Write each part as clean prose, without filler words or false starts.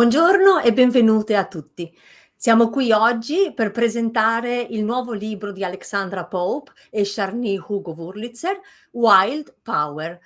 Buongiorno e benvenute a tutti. Siamo qui oggi per presentare il nuovo libro di Alexandra Pope e SJANIE HUGO WURLITZER, Wild Power,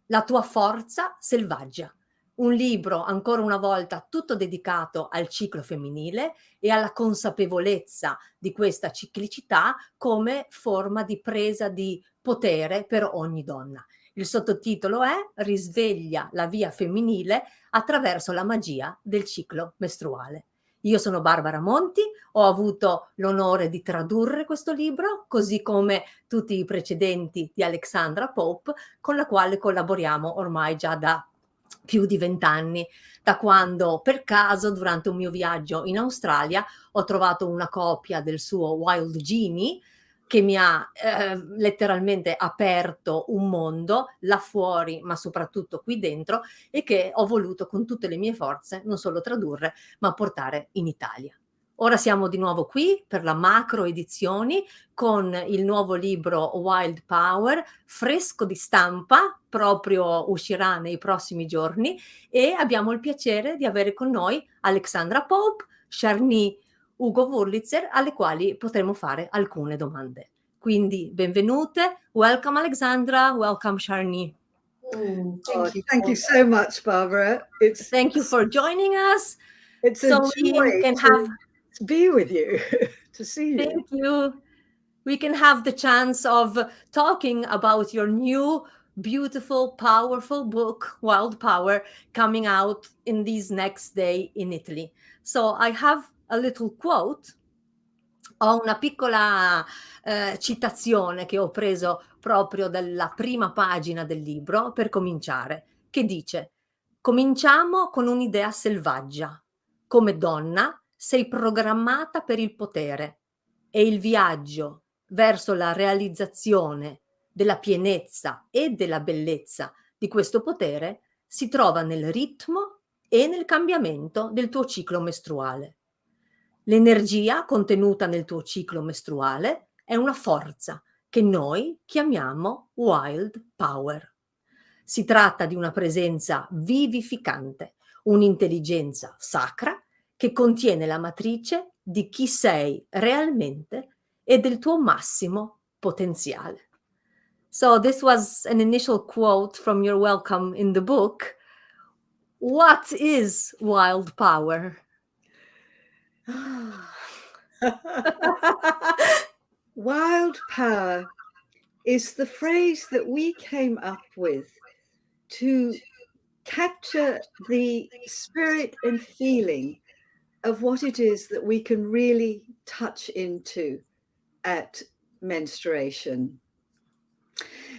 la tua forza selvaggia. Un libro, ancora una volta, tutto dedicato al ciclo femminile e alla consapevolezza di questa ciclicità come forma di presa di potere per ogni donna. Il sottotitolo è Risveglia la via femminile attraverso la magia del ciclo mestruale. Io sono Barbara Monti, ho avuto l'onore di tradurre questo libro, così come tutti i precedenti di Alexandra Pope, con la quale collaboriamo ormai già da più di 20 anni, da quando per caso durante un mio viaggio in Australia ho trovato una copia del suo Wild Genie che mi ha letteralmente aperto un mondo là fuori, ma soprattutto qui dentro, e che ho voluto con tutte le mie forze non solo tradurre, ma portare in Italia. Ora siamo di nuovo qui per la macro edizioni con il nuovo libro Wild Power, fresco di stampa, proprio uscirà nei prossimi giorni, e abbiamo il piacere di avere con noi Alexandra Pope, SJANIE HUGO WURLITZER, alle quali potremo fare alcune domande. Quindi benvenute, welcome Alexandra, welcome SJANIE. Thank you so much, Barbara. Thank you for joining us. It's so a we joy can to have be with you, to see you. Thank you. We can have the chance of talking about your new, beautiful, powerful book, Wild Power, coming out in these next day in Italy. So I have a little quote. Ho una piccola citazione che ho preso proprio dalla prima pagina del libro per cominciare, che dice: cominciamo con un'idea selvaggia. Come donna sei programmata per il potere e il viaggio verso la realizzazione della pienezza e della bellezza di questo potere si trova nel ritmo e nel cambiamento del tuo ciclo mestruale. L'energia contenuta nel tuo ciclo mestruale è una forza che noi chiamiamo Wild Power. Si tratta di una presenza vivificante, un'intelligenza sacra che contiene la matrice di chi sei realmente e del tuo massimo potenziale. So this was an initial quote from your welcome in the book. What is wild power? Wild power is the phrase that we came up with to capture the spirit and feeling of what it is that we can really touch into at menstruation.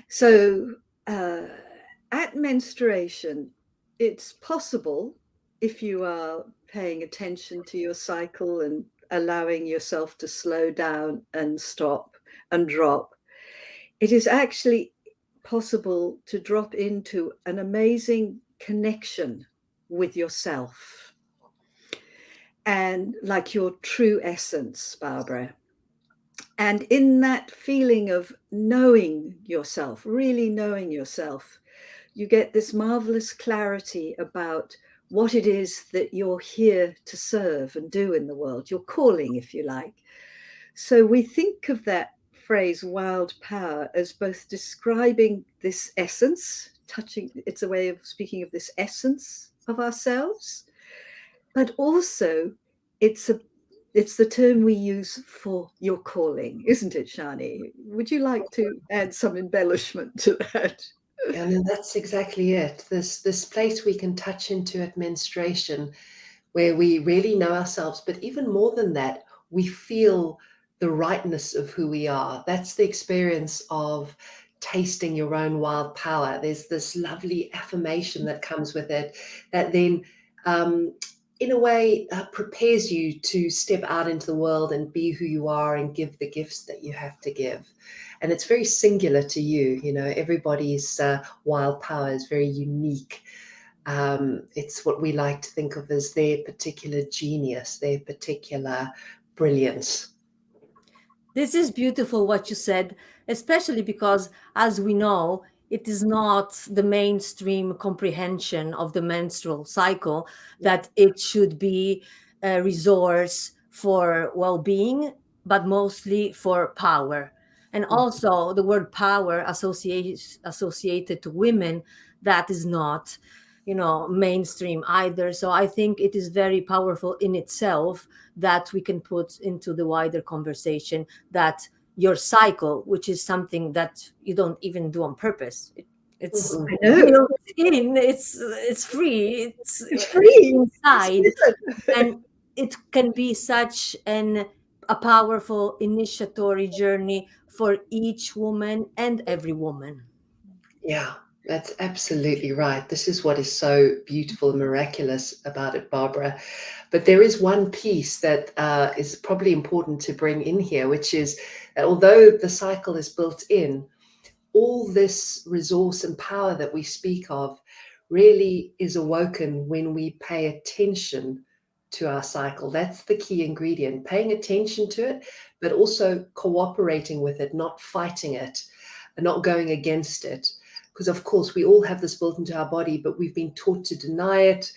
So at menstruation, it's possible, if you are paying attention to your cycle and allowing yourself to slow down and stop and drop, it is actually possible to drop into an amazing connection with yourself and like your true essence, Barbara. And in that feeling of knowing yourself, really knowing yourself, you get this marvelous clarity about what it is that you're here to serve and do in the world, your calling, if you like. So we think of that phrase, wild power, as both describing this essence, touching, it's a way of speaking of this essence of ourselves, but also it's the term we use for your calling, isn't it, SJANIE? Would you like to add some embellishment to that? Yeah, no, that's exactly it. This place we can touch into at menstruation, where we really know ourselves, but even more than that, we feel the rightness of who we are. That's the experience of tasting your own wild power. There's this lovely affirmation that comes with it that then in a way prepares you to step out into the world and be who you are and give the gifts that you have to give. And it's very singular to you. You know, everybody's wild power is very unique. It's what we like to think of as their particular genius, their particular brilliance. This is beautiful what you said, especially because, as we know, it is not the mainstream comprehension of the menstrual cycle that it should be a resource for well-being, but mostly for power. And also the word power associated to women, that is not, mainstream either. So I think it is very powerful in itself that we can put into the wider conversation that your cycle, which is something that you don't even do on purpose. It's Mhm. I know. built in, it's free, It's free. inside, It's and it can be such a powerful initiatory journey for each woman and every woman. Yeah, that's absolutely right. This is what is so beautiful and miraculous about it, Barbara. But there is one piece that is probably important to bring in here, which is that although the cycle is built in, all this resource and power that we speak of really is awoken when we pay attention to our cycle. That's the key ingredient, paying attention to it, but also cooperating with it, not fighting it, and not going against it. Because of course we all have this built into our body, but we've been taught to deny it,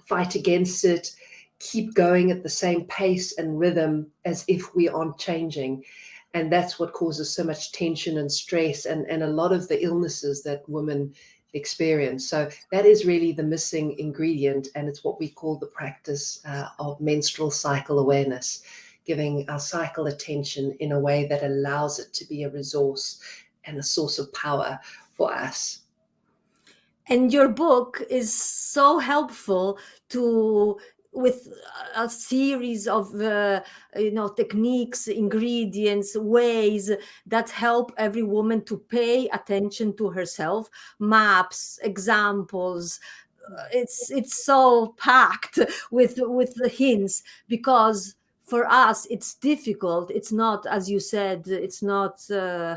fight against it, keep going at the same pace and rhythm as if we aren't changing. And that's what causes so much tension and stress and a lot of the illnesses that women experience. So that is really the missing ingredient, and it's what we call the practice of menstrual cycle awareness, giving our cycle attention in a way that allows it to be a resource and a source of power for us. And your book is so helpful with a series of techniques, ingredients, ways that help every woman to pay attention to herself, maps, examples. It's so packed with the hints, because for us it's difficult, it's not, as you said, it's not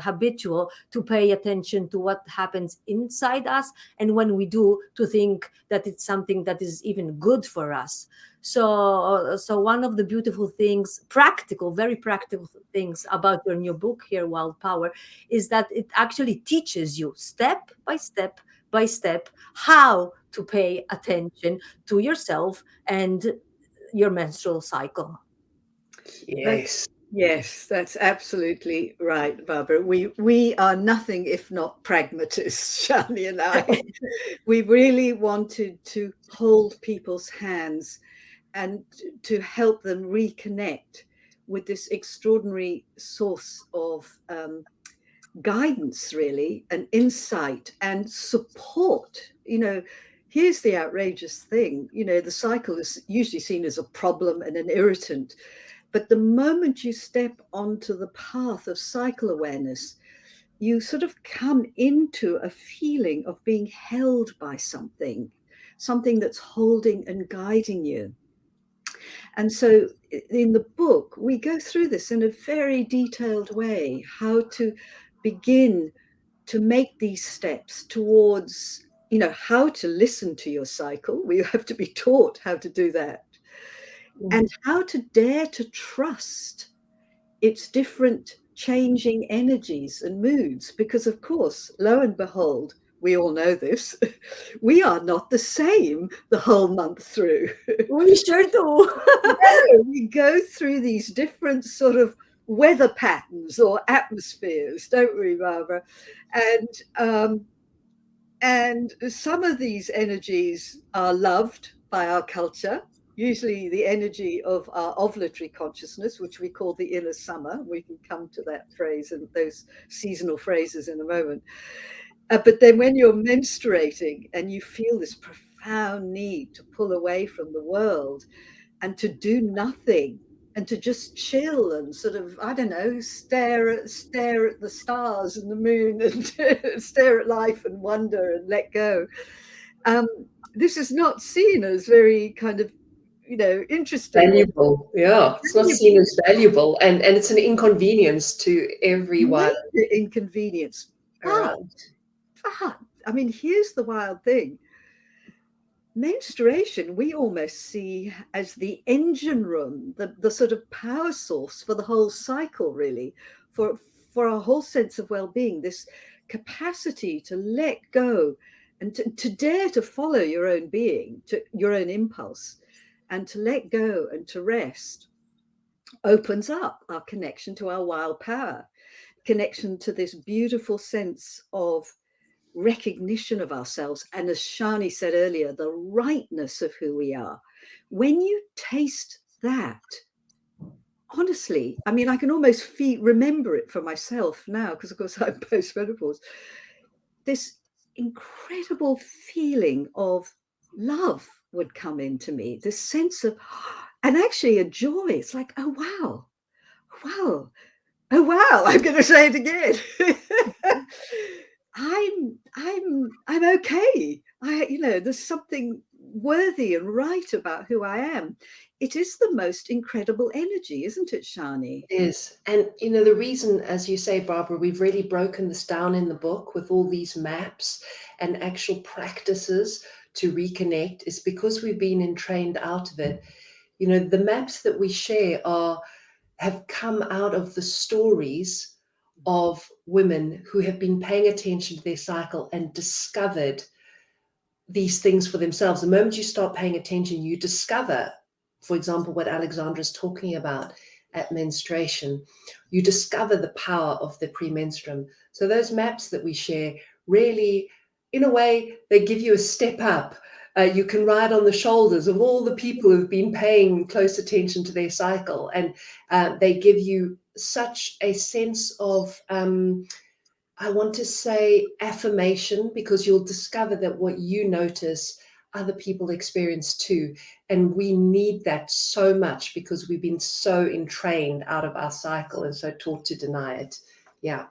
habitual to pay attention to what happens inside us, and when we do, to think that it's something that is even good for us. So one of the beautiful things, very practical things about your new book here, Wild Power, is that it actually teaches you step by step by step how to pay attention to yourself and your menstrual cycle. Yes. Yes, that's absolutely right, Barbara. We are nothing if not pragmatists, Shani and I. We really wanted to hold people's hands and to help them reconnect with this extraordinary source of guidance, really, and insight and support. Here's the outrageous thing. The cycle is usually seen as a problem and an irritant. But the moment you step onto the path of cycle awareness, you sort of come into a feeling of being held by something that's holding and guiding you. And so in the book, we go through this in a very detailed way, how to begin to make these steps towards, how to listen to your cycle. We have to be taught how to do that. And how to dare to trust its different changing energies and moods. Because, of course, lo and behold, we all know this, we are not the same the whole month through. We sure do. We go through these different sort of weather patterns or atmospheres, don't we, Barbara? And some of these energies are loved by our culture, usually the energy of our ovulatory consciousness, which we call the inner summer. We can come to that phrase and those seasonal phrases in a moment. But then when you're menstruating and you feel this profound need to pull away from the world and to do nothing and to just chill and sort of, I don't know, stare at the stars and the moon and stare at life and wonder and let go. This is not seen as very kind of, interesting. Valuable. Yeah, it's not seen as valuable, and it's an inconvenience to everyone. Inconvenience. But I mean, here's the wild thing. Menstruation, we almost see as the engine room, the sort of power source for the whole cycle, really, for our whole sense of well-being, this capacity to let go and to dare to follow your own being, to your own impulse, and to let go and to rest, opens up our connection to our wild power, connection to this beautiful sense of recognition of ourselves. And as SJANIE said earlier, the rightness of who we are. When you taste that, honestly, I mean, I can almost remember it for myself now, because of course I'm post-menopause, this incredible feeling of love would come into me, this sense of, and actually a joy. It's like, oh wow, wow, oh wow, I'm going to say it again. I'm okay. There's something worthy and right about who I am. It is the most incredible energy, isn't it, SJANIE? It is. And, the reason, as you say, Barbara, we've really broken this down in the book with all these maps and actual practices to reconnect is because we've been entrained out of it. The maps that we share have come out of the stories of women who have been paying attention to their cycle and discovered these things for themselves. The moment you start paying attention, you discover, for example, what Alexandra is talking about at menstruation. You discover the power of the premenstruum. So those maps that we share really, in a way, they give you a step up. You can ride on the shoulders of all the people who've been paying close attention to their cycle. And they give you such a sense of, I want to say, affirmation, because you'll discover that what you notice, other people experience too. And we need that so much because we've been so entrained out of our cycle and so taught to deny it. Yeah.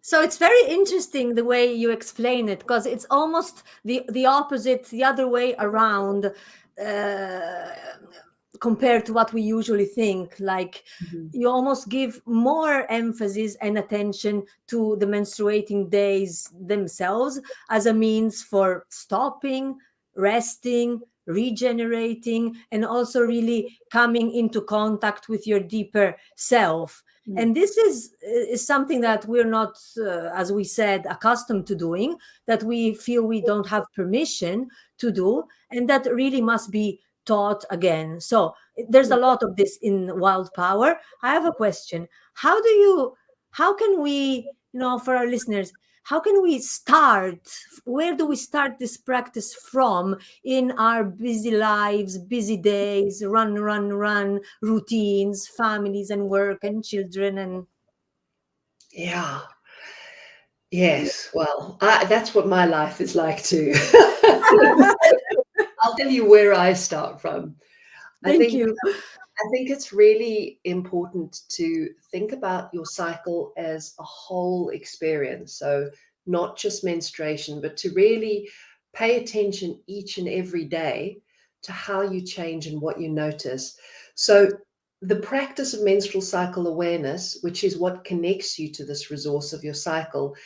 So it's very interesting the way you explain it, because it's almost the opposite, the other way around, compared to what we usually think. Like, you almost give more emphasis and attention to the menstruating days themselves as a means for stopping, resting, regenerating, and also really coming into contact with your deeper self. And this is something that we're not, as we said, accustomed to doing, that we feel we don't have permission to do, and that really must be taught again. So there's a lot of this in Wild Power. I have a question. How can we, for our listeners, how can we start? Where do we start this practice from in our busy lives, busy days, run, routines, families and work and children? And yeah. Yes. Well, that's what my life is like too. I'll tell you where I start from. Thank you. I think it's really important to think about your cycle as a whole experience. So not just menstruation, but to really pay attention each and every day to how you change and what you notice. So the practice of menstrual cycle awareness, which is what connects you to this resource of your cycle,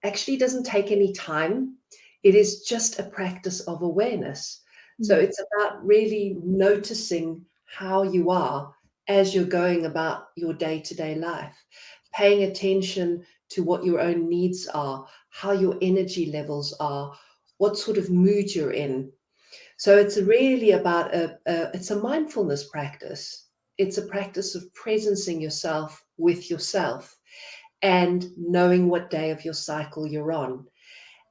actually doesn't take any time. It is just a practice of awareness. So it's about really noticing how you are as you're going about your day-to-day life, paying attention to what your own needs are, how your energy levels are, what sort of mood you're in. So it's really about it's a mindfulness practice. It's a practice of presencing yourself with yourself and knowing what day of your cycle you're on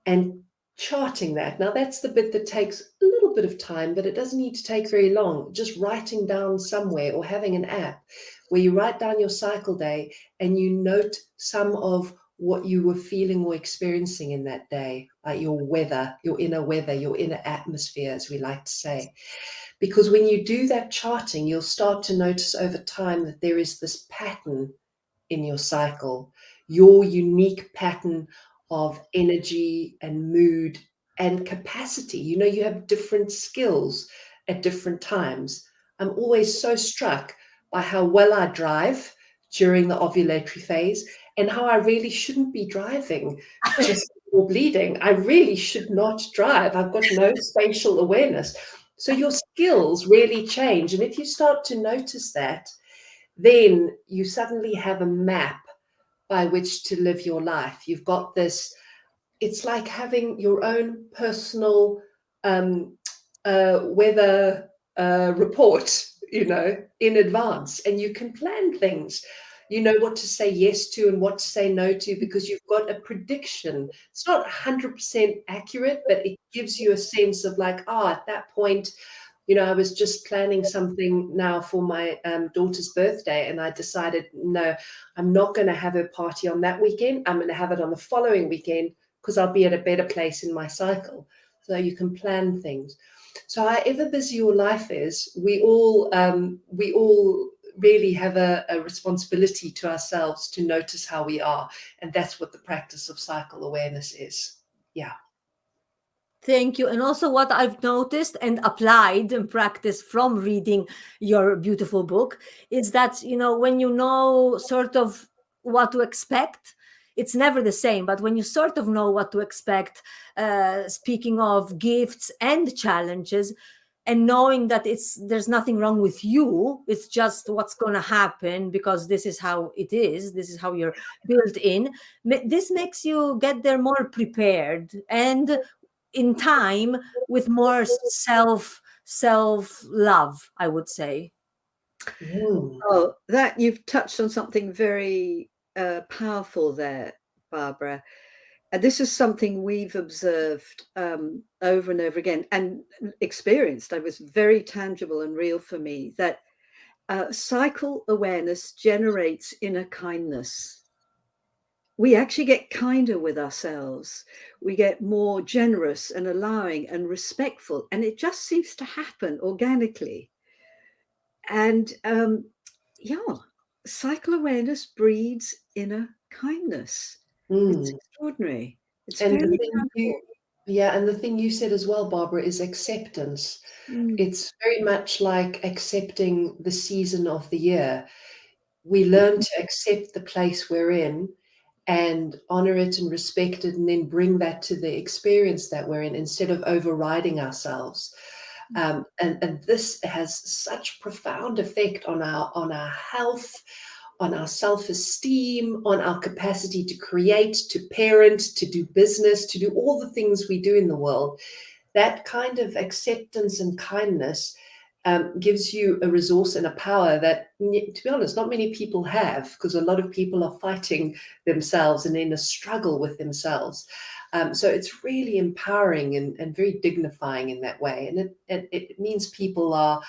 and charting that. Now that's the bit that takes a little bit of time, but it doesn't need to take very long. Just writing down somewhere or having an app where you write down your cycle day and you note some of what you were feeling or experiencing in that day, like your weather, your inner atmosphere, as we like to say. Because when you do that charting, you'll start to notice over time that there is this pattern in your cycle, your unique pattern of energy and mood and capacity. You have different skills at different times. I'm always so struck by how well I drive during the ovulatory phase and how I really shouldn't be driving just before bleeding. I really should not drive. I've got no spatial awareness. So your skills really change. And if you start to notice that, then you suddenly have a map by which to live your life. You've got this, it's like having your own personal weather report, in advance, and you can plan things. You know what to say yes to and what to say no to, because you've got a prediction. It's not 100% accurate, but it gives you a sense of like, at that point, I was just planning something now for my daughter's birthday, and I decided, no, I'm not going to have her party on that weekend. I'm going to have it on the following weekend because I'll be at a better place in my cycle. So you can plan things. So however busy your life is, we all really have a responsibility to ourselves to notice how we are. And that's what the practice of cycle awareness is. Yeah. Thank you. And also what I've noticed and applied and practiced from reading your beautiful book is that, when you know sort of what to expect, it's never the same. But when you sort of know what to expect, speaking of gifts and challenges, and knowing that there's nothing wrong with you, it's just what's going to happen because this is how it is. This is how you're built in. This makes you get there more prepared and in time with more self-love, I would say. Oh, that you've touched on something very powerful there, Barbara. And this is something we've observed over and over again and experienced. It was very tangible and real for me that cycle awareness generates inner kindness. We actually get kinder with ourselves. We get more generous and allowing and respectful. And it just seems to happen organically. And cycle awareness breeds inner kindness. It's extraordinary. It's and very and the thing you said as well, Barbara, is acceptance. It's very much like accepting the season of the year. We learn to accept the place we're in and honor it and respect it, and then bring that to the experience that we're in instead of overriding ourselves. And this has such profound effect on our health, on our self-esteem, on our capacity to create, to parent, to do business, to do all the things we do in the world. That kind of acceptance and kindness gives you a resource and a power that, to be honest, not many people have, because a lot of people are fighting themselves and in a struggle with themselves. So it's really empowering and very dignifying in that way. And it means people are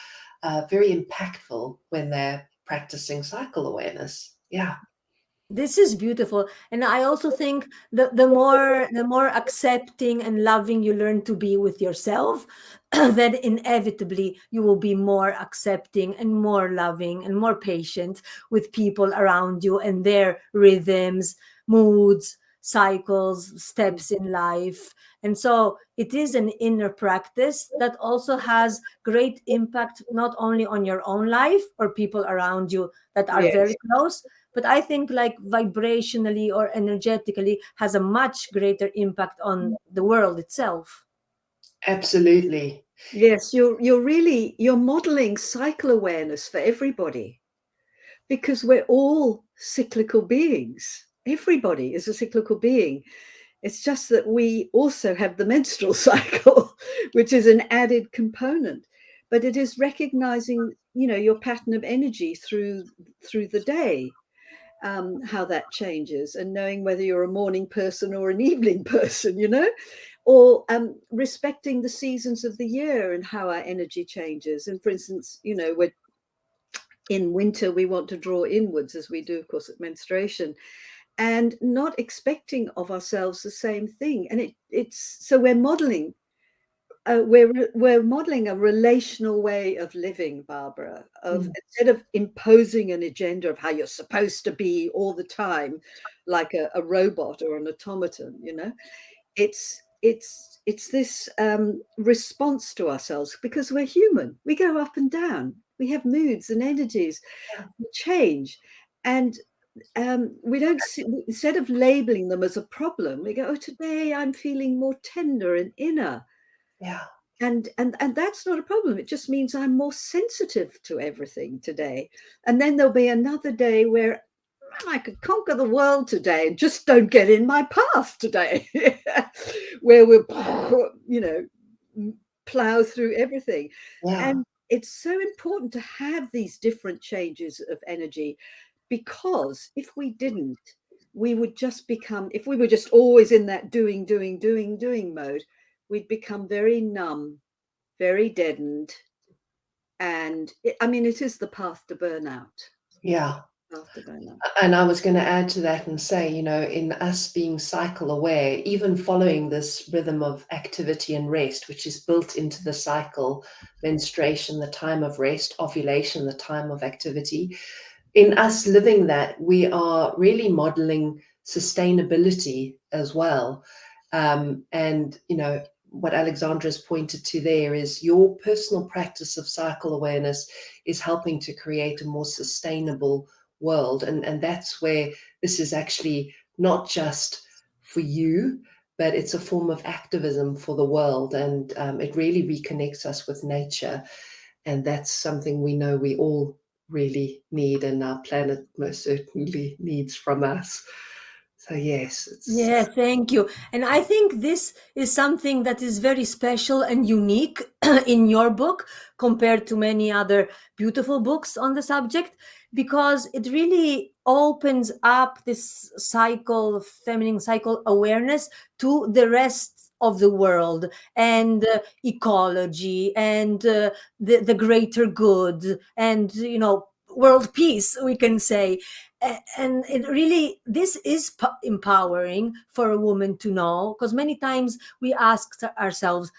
very impactful when they're practicing cycle awareness. Yeah. This is beautiful. And I also think the more accepting and loving you learn to be with yourself, then inevitably you will be more accepting and more loving and more patient with people around you and their rhythms, moods, cycles, steps in life. And so it is an inner practice that also has great impact, not only on your own life or people around you that are very close, but I think like vibrationally or energetically has a much greater impact on the world itself. Absolutely. Yes, you're modeling cycle awareness for everybody, because we're all cyclical beings. Everybody is a cyclical being. It's just that we also have the menstrual cycle, which is an added component. But it is recognizing, your pattern of energy through the day, how that changes, and knowing whether you're a morning person or an evening person, or respecting the seasons of the year and how our energy changes. And for instance, we're in winter, we want to draw inwards, as we do, of course, at menstruation, and not expecting of ourselves the same thing. And it's so we're modeling. We're modeling a relational way of living, Barbara, instead of imposing an agenda of how you're supposed to be all the time, like a robot or an automaton, it's this response to ourselves, because we're human. We go up and down. We have moods and energies, we change. And we don't instead of labeling them as a problem, we go, oh, today I'm feeling more tender and inner. Yeah. And that's not a problem. It just means I'm more sensitive to everything today. And then there'll be another day where I could conquer the world today, and just don't get in my path today, where we're, you know, plow through everything. Yeah. And it's so important to have these different changes of energy, because if we didn't, we would just become, if we were just always in that doing mode, we'd become very numb, very deadened. And I mean, it is the path to burnout. Yeah. Path to burnout. And I was going to add to that and say, you know, in us being cycle aware, even following this rhythm of activity and rest, which is built into the cycle, menstruation, the time of rest, ovulation, the time of activity, in us living that, we are really modeling sustainability as well. And, you know, what Alexandra's pointed to there is your personal practice of cycle awareness is helping to create a more sustainable world. And that's where this is actually not just for you, but it's a form of activism for the world. And it really reconnects us with nature. And that's something we know we all really need, and our planet most certainly needs from us. So yes, Yeah, thank you. And I think this is something that is very special and unique in your book compared to many other beautiful books on the subject, because it really opens up this cycle, feminine cycle awareness, to the rest of the world and ecology and the greater good and, you know, world peace, we can say. And it really, this is empowering for a woman to know, because many times we ask ourselves,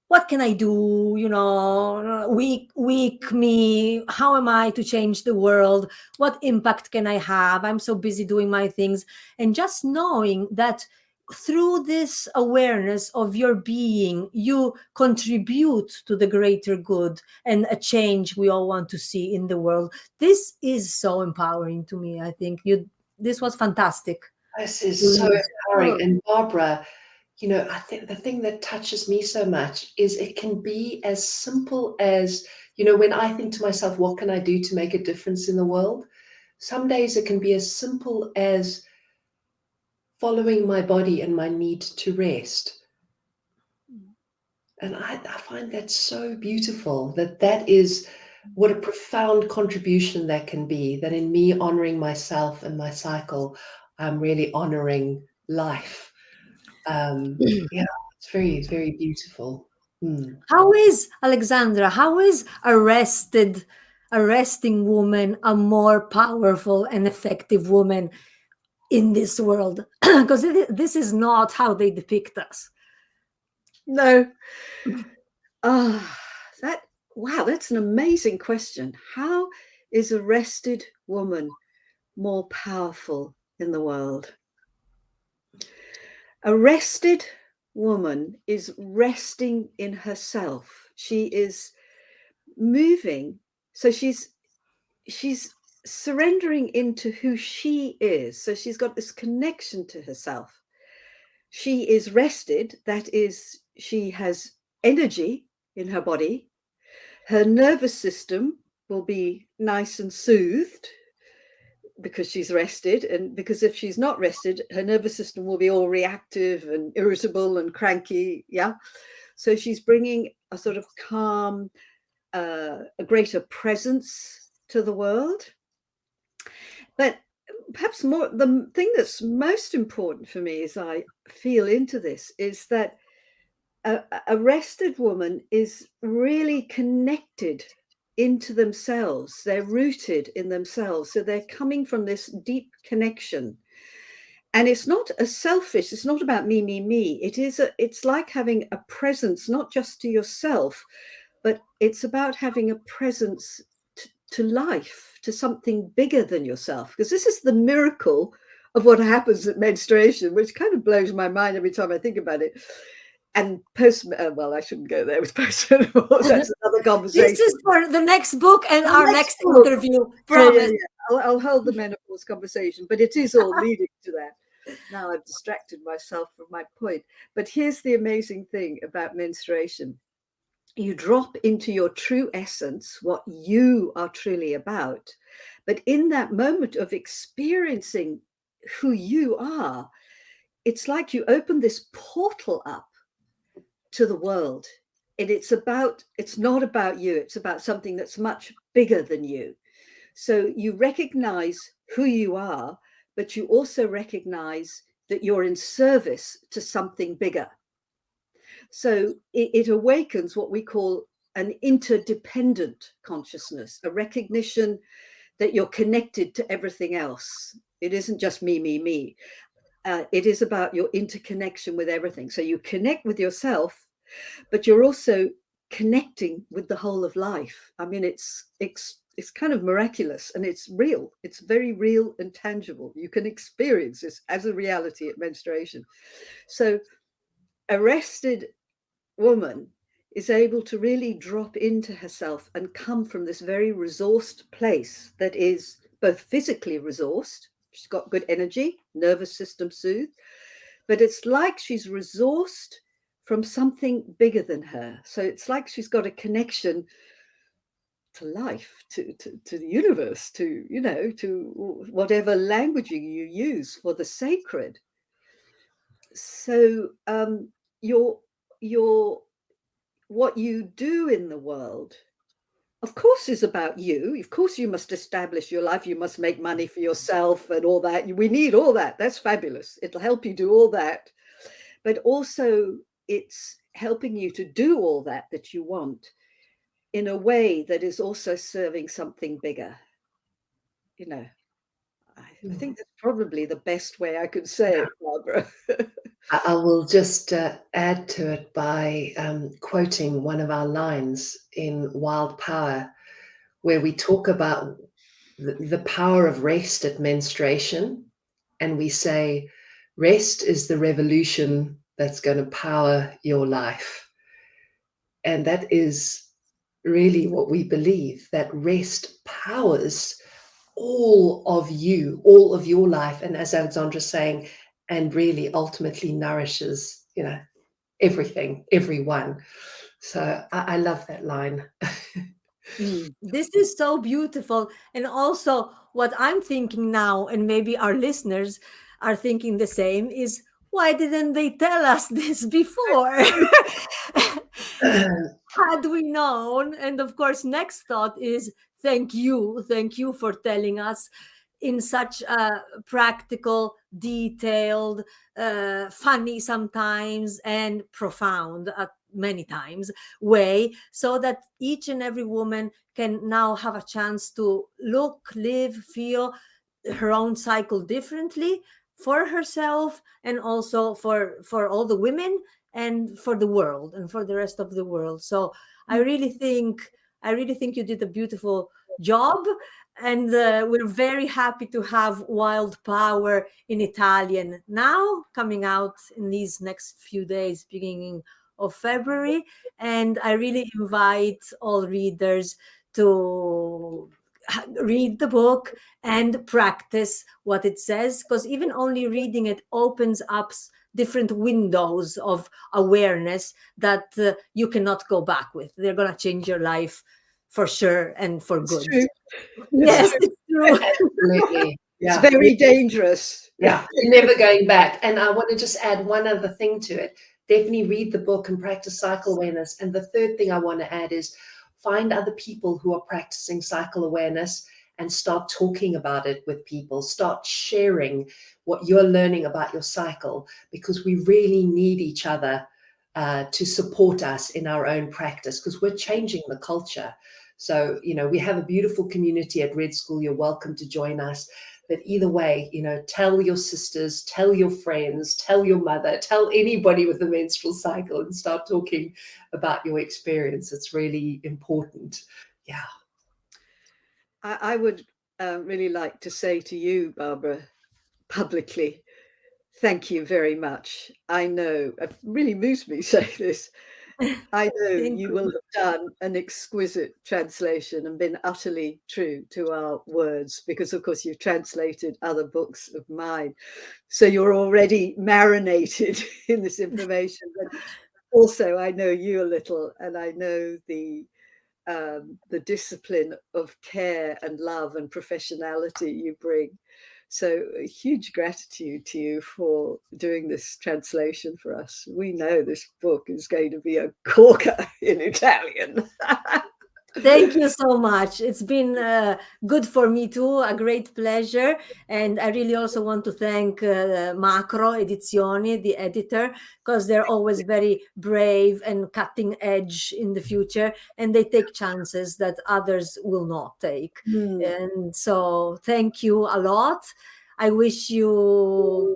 what can I do, you know, weak me, how am I to change the world, what impact can I have, I'm so busy doing my things. And just knowing that through this awareness of your being, you contribute to the greater good and a change we all want to see in the world. This is so empowering to me. I think this was fantastic. this is so empowering. And Barbara, you know, I think the thing that touches me so much is it can be as simple as, you know, when I think to myself, what can I do to make a difference in the world? Some days it can be as simple as following my body and my need to rest. And I find that so beautiful, that is what a profound contribution that can be, that in me honoring myself and my cycle, I'm really honoring life. Yeah, it's very, very beautiful. How is, Alexandra, how is a resting woman a more powerful and effective woman in this world? Because this is not how they depict us. No. Wow, that's an amazing question. How is a rested woman more powerful in the world? A rested woman is resting in herself. She is moving. So she's surrendering into who she is. So she's got this connection to herself. She is rested. That is, she has energy in her body. Her nervous system will be nice and soothed because she's rested. And because if she's not rested, her nervous system will be all reactive and irritable and cranky. Yeah. So she's bringing a sort of calm, a greater presence to the world. But perhaps more, the thing that's most important for me as I feel into this is that a rested woman is really connected into themselves. They're rooted in themselves. So they're coming from this deep connection. And it's not a selfish, it's not about me, me, me. It's like having a presence, not just to yourself, but it's about having a presence to life, to something bigger than yourself. Because this is the miracle of what happens at menstruation, which kind of blows my mind every time I think about it. And well, I shouldn't go there with postmenopause. That's another conversation. This is for the next book and our next interview. Promise. Yeah. I'll hold the menopause conversation, but it is all leading to that. Now I've distracted myself from my point. But here's the amazing thing about menstruation. You drop into your true essence, what you are truly about. But in that moment of experiencing who you are, it's like you open this portal up to the world. And it's not about you, it's about something that's much bigger than you. So you recognize who you are, but you also recognize that you're in service to something bigger. So it awakens what we call an interdependent consciousness, a recognition that you're connected to everything else. It isn't just me, me, me. It is about your interconnection with everything. So you connect with yourself, but you're also connecting with the whole of life. I mean, it's kind of miraculous, and it's real. It's very real and tangible. You can experience this as a reality at menstruation. So a rested woman is able to really drop into herself and come from this very resourced place that is both physically resourced. She's got good energy, nervous system soothed, but it's like she's resourced from something bigger than her. So it's like she's got a connection to life, to the universe, to, you know, to whatever languaging you use for the sacred. So what you do in the world, of course, is about you. Of course, you must establish your life. You must make money for yourself and all that. We need all that. That's fabulous. It'll help you do all that. But also, it's helping you to do all that you want in a way that is also serving something bigger. You know, I think that's probably the best way I could say it, Barbara. I will just add to it by quoting one of our lines in Wild Power, where we talk about the power of rest at menstruation. And we say, rest is the revolution that's going to power your life. And that is really what we believe, that rest powers all of you, all of your life. And as Alexandra's saying, and really ultimately nourishes, you know, everything, everyone. So I love that line. This is so beautiful. And also what I'm thinking now, and maybe our listeners are thinking the same, is why didn't they tell us this before? Had we known. And of course, next thought is thank you for telling us in such a practical, detailed, funny sometimes, and profound at many times way, so that each and every woman can now have a chance to look, live, feel her own cycle differently for herself, and also for all the women, and for the world, and for the rest of the world. So I really think you did a beautiful job, and we're very happy to have Wild Power in Italian now, coming out in these next few days, beginning of February. And I really invite all readers to read the book and practice what it says, because even only reading it opens up different windows of awareness that you cannot go back with. They're going to change your life for sure, and for good. True. Yes, it's true. Absolutely. Yeah. It's very dangerous. Yeah, never going back. And I want to just add one other thing to it. Definitely read the book and practice cycle awareness. And the third thing I want to add is find other people who are practicing cycle awareness and start talking about it with people. Start sharing what you're learning about your cycle, because we really need each other to support us in our own practice, because we're changing the culture. So, you know, we have a beautiful community at Red School. You're welcome to join us. But either way, you know, tell your sisters, tell your friends, tell your mother, tell anybody with a menstrual cycle, and start talking about your experience. It's really important. Yeah. I would really like to say to you, Barbara, publicly, thank you very much. I know, it really moves me to say this. I know you will have done an exquisite translation and been utterly true to our words, because of course you've translated other books of mine. So you're already marinated in this information. But also I know you a little, and I know the the discipline of care and love and professionality you bring. So huge gratitude to you for doing this translation for us. We know this book is going to be a corker in Italian. Thank you so much. It's been good for me too, a great pleasure. And I really also want to thank Macro Edizioni, the editor, because they're always very brave and cutting edge in the future, and they take chances that others will not take. And so thank you a lot. I wish you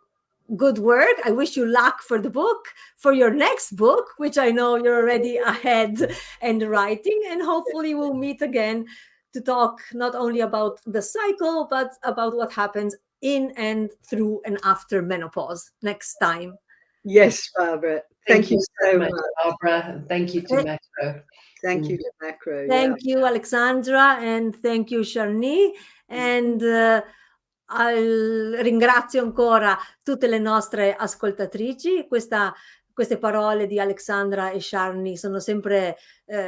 good work. I wish you luck for the book, for your next book, which I know you're already ahead and writing, and hopefully we'll meet again to talk not only about the cycle, but about what happens in and through and after menopause next time. Yes, Barbara. Thank you so much, Barbara. And thank you to Macro. Thank you to Macro. Thank you, Alexandra, and thank you, SJANIE. And ringrazio ancora tutte le nostre ascoltatrici. Queste parole di Alexandra e SJANIE sono sempre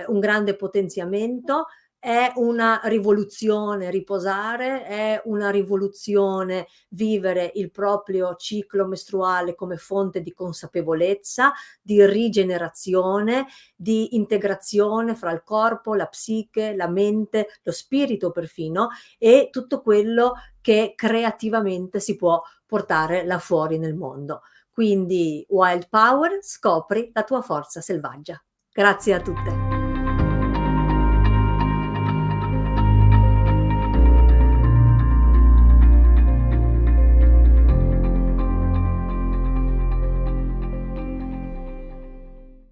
un grande potenziamento. È una rivoluzione riposare, è una rivoluzione vivere il proprio ciclo mestruale come fonte di consapevolezza, di rigenerazione, di integrazione fra il corpo, la psiche, la mente, lo spirito perfino, e tutto quello che creativamente si può portare là fuori nel mondo. Quindi Wild Power, scopri la tua forza selvaggia. Grazie a tutte.